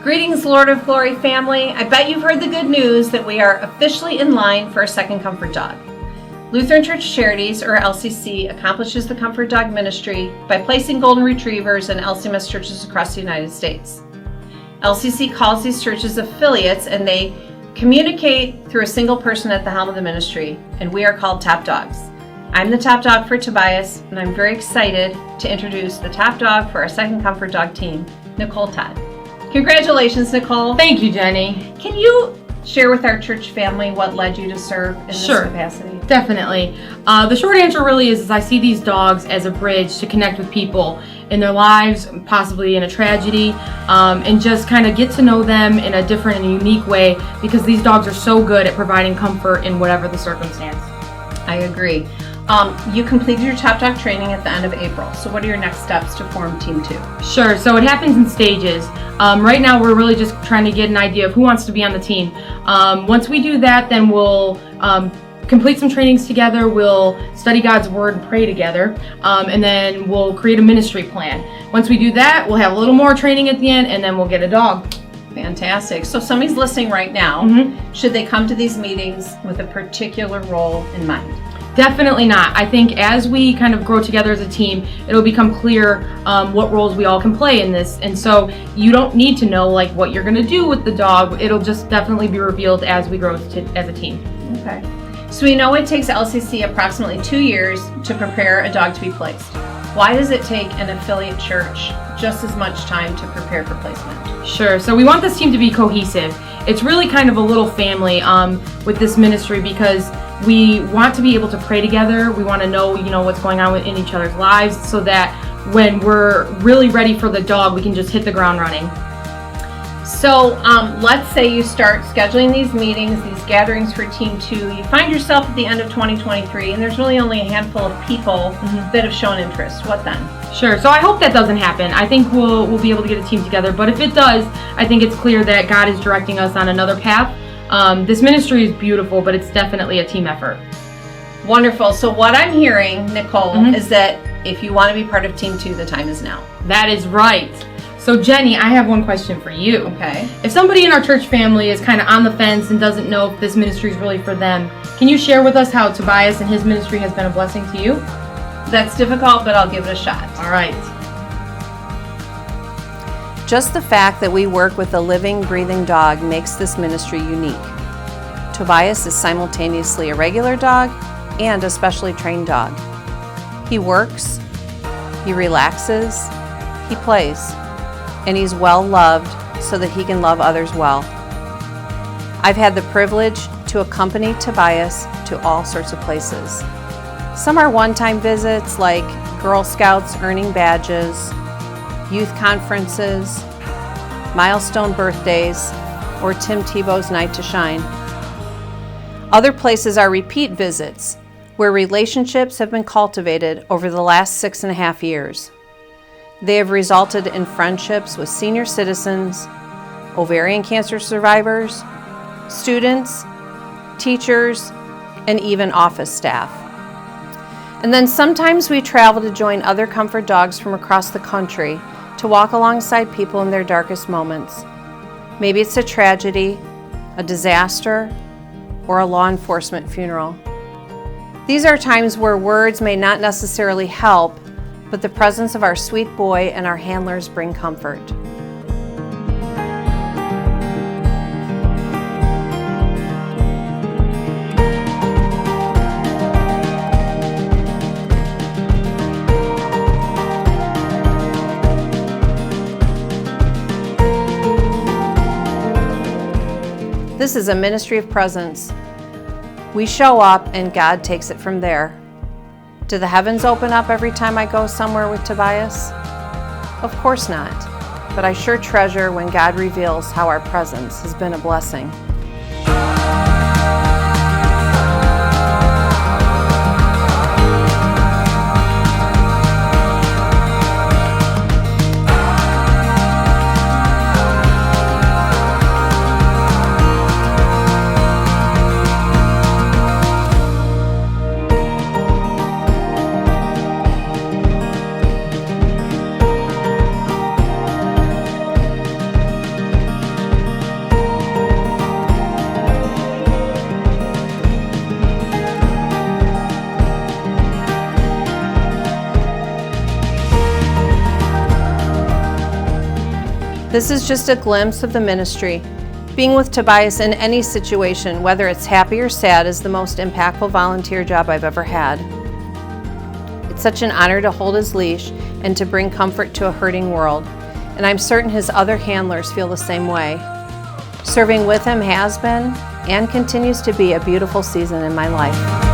Greetings, Lord of Glory family. I bet you've heard the good news that we are officially in line for a second Comfort Dog. Lutheran Church Charities, or LCC, accomplishes the Comfort Dog ministry by placing Golden Retrievers in LCMS churches across the United States. LCC calls these churches affiliates, and they communicate through a single person at the helm of the ministry, and we are called Top Dogs. I'm the top dog for Tobias, and I'm very excited to introduce the top dog for our second Comfort Dog team, Nicole Todd. Congratulations, Nicole. Thank you, Jenny. Can you share with our church family what led you to serve in this capacity? Definitely. The short answer really is I see these dogs as a bridge to connect with people in their lives, possibly in a tragedy, and just kind of get to know them in a different and unique way, because these dogs are so good at providing comfort in whatever the circumstance. I agree. You completed your Top Dog training at the end of April. So what are your next steps to form Team 2? Sure. So it happens in stages. Right now we're really just trying to get an idea of who wants to be on the team. Once we do that, then we'll complete some trainings together, we'll study God's Word and pray together, and then we'll create a ministry plan. Once we do that, we'll have a little more training at the end, and then we'll get a dog. Fantastic. So somebody's listening right now. Should they come to these meetings with a particular role in mind? Definitely not. I think as we kind of grow together as a team, it'll become clear what roles we all can play in this. And so you don't need to know like what you're going to do with the dog. It'll just definitely be revealed as we grow as a team. Okay. So we know it takes LCC approximately 2 years to prepare a dog to be placed. Why does it take an affiliate church just as much time to prepare for placement? Sure. So we want this team to be cohesive. It's really kind of a little family with this ministry, because we want to be able to pray together. We want to know, what's going on in each other's lives, so that when we're really ready for the dog, we can just hit the ground running. So let's say you start scheduling these meetings, these gatherings for Team 2. You find yourself at the end of 2023, and there's really only a handful of people that have shown interest. What then? Sure. So I hope that doesn't happen. I think we'll be able to get a team together. But if it does, I think it's clear that God is directing us on another path. This ministry is beautiful, but it's definitely a team effort. Wonderful. So what I'm hearing, Nicole, is that if you want to be part of Team 2, the time is now. That is right. So Jenny, I have one question for you. Okay. If somebody in our church family is kind of on the fence and doesn't know if this ministry is really for them, can you share with us how Tobias and his ministry has been a blessing to you? That's difficult, but I'll give it a shot. All right. Just the fact that we work with a living, breathing dog makes this ministry unique. Tobias is simultaneously a regular dog and a specially trained dog. He works, he relaxes, he plays, and he's well loved so that he can love others well. I've had the privilege to accompany Tobias to all sorts of places. Some are one-time visits like Girl Scouts earning badges, youth conferences, milestone birthdays, or Tim Tebow's Night to Shine. Other places are repeat visits where relationships have been cultivated over the last 6.5 years. They have resulted in friendships with senior citizens, ovarian cancer survivors, students, teachers, and even office staff. And then sometimes we travel to join other Comfort Dogs from across the country to walk alongside people in their darkest moments. Maybe it's a tragedy, a disaster, or a law enforcement funeral. These are times where words may not necessarily help, but the presence of our sweet boy and our handlers bring comfort. This is a ministry of presence. We show up and God takes it from there. Do the heavens open up every time I go somewhere with Tobias? Of course not, but I sure treasure when God reveals how our presence has been a blessing. This is just a glimpse of the ministry. Being with Tobias in any situation, whether it's happy or sad, is the most impactful volunteer job I've ever had. It's such an honor to hold his leash and to bring comfort to a hurting world, and I'm certain his other handlers feel the same way. Serving with him has been and continues to be a beautiful season in my life.